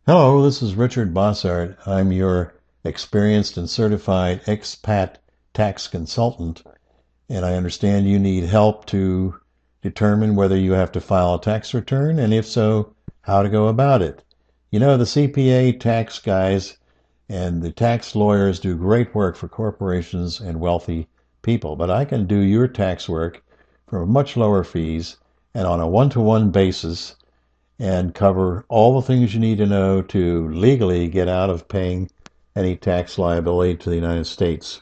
Hello, this is Richard Bossart. I'm your experienced and certified expat tax consultant, and I understand you need help to determine whether you have to file a tax return, and if so, how to go about it. You know, the CPA tax guys and the tax lawyers do great work for corporations and wealthy people, but I can do your tax work for much lower fees and on a one-to-one basis and cover all the things you need to know to legally get out of paying any tax liability to the United States.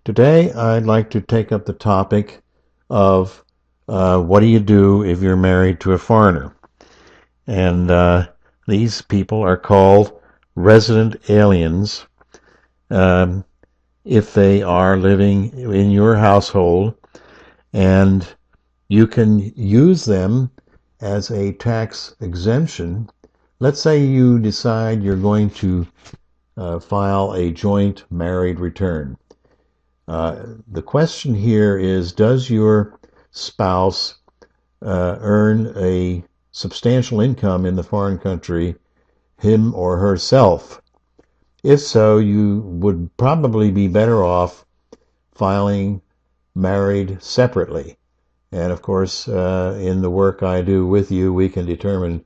Today, I'd like to take up the topic of what do you do if you're married to a foreigner? And these people are called resident aliens um, if they are living in your household, and you can use them as a tax exemption. Let's say you decide you're going to file a joint married return. The question here is, does your spouse earn a substantial income in the foreign country, him or herself? If so, you would probably be better off filing married separately. And of course, in the work I do with you, we can determine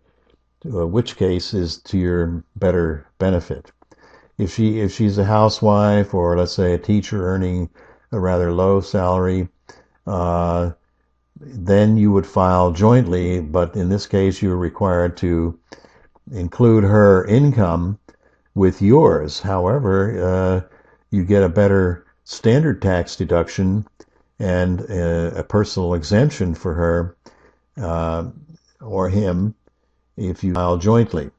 which case is to your better benefit. If she's a housewife, or let's say a teacher earning a rather low salary, uh, then you would file jointly. But in this case, you're required to include her income with yours. However, you get a better standard tax deduction and a personal exemption for her uh, or him if you file jointly.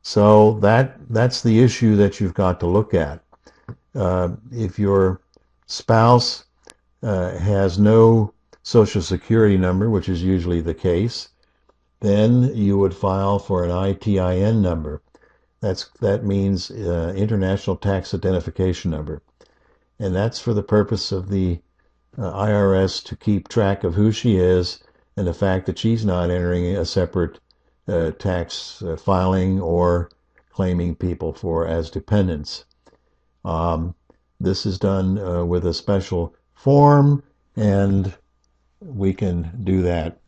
So that's the issue that you've got to look at. If your spouse has no Social Security number, which is usually the case, then you would file for an ITIN number. That means International Tax Identification Number, and that's for the purpose of the IRS to keep track of who she is and the fact that she's not entering a separate tax filing or claiming people for as dependents. Um, this is done with a special form, and we can do that.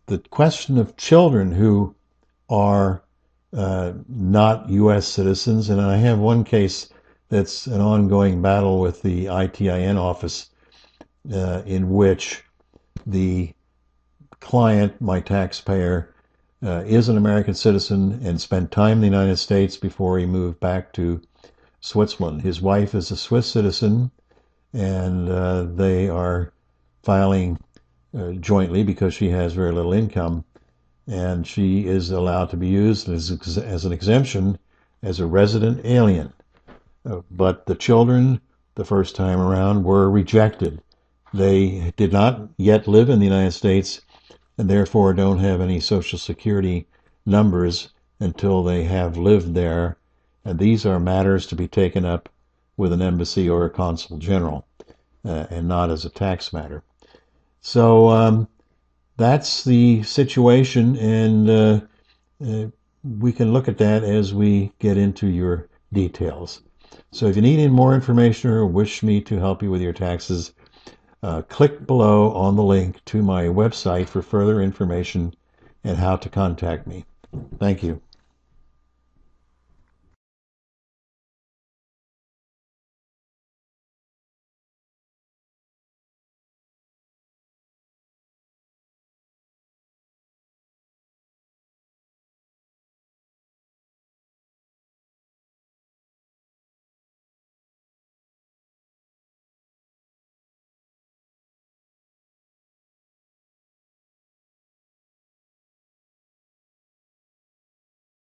The question of children who are not U.S. citizens, and I have one case that's an ongoing battle with the ITIN office in which the client, my taxpayer, is an American citizen and spent time in the United States before he moved back to Switzerland. His wife is a Swiss citizen, and they are filing jointly because she has very little income, and she is allowed to be used as an exemption as a resident alien. But the children, the first time around, were rejected. They did not yet live in the United States and therefore don't have any Social Security numbers until they have lived there. And these are matters to be taken up with an embassy or a consul general, and not as a tax matter. So that's the situation, and we can look at that as we get into your details. So if you need any more information or wish me to help you with your taxes, click below on the link to my website for further information and how to contact me. Thank you.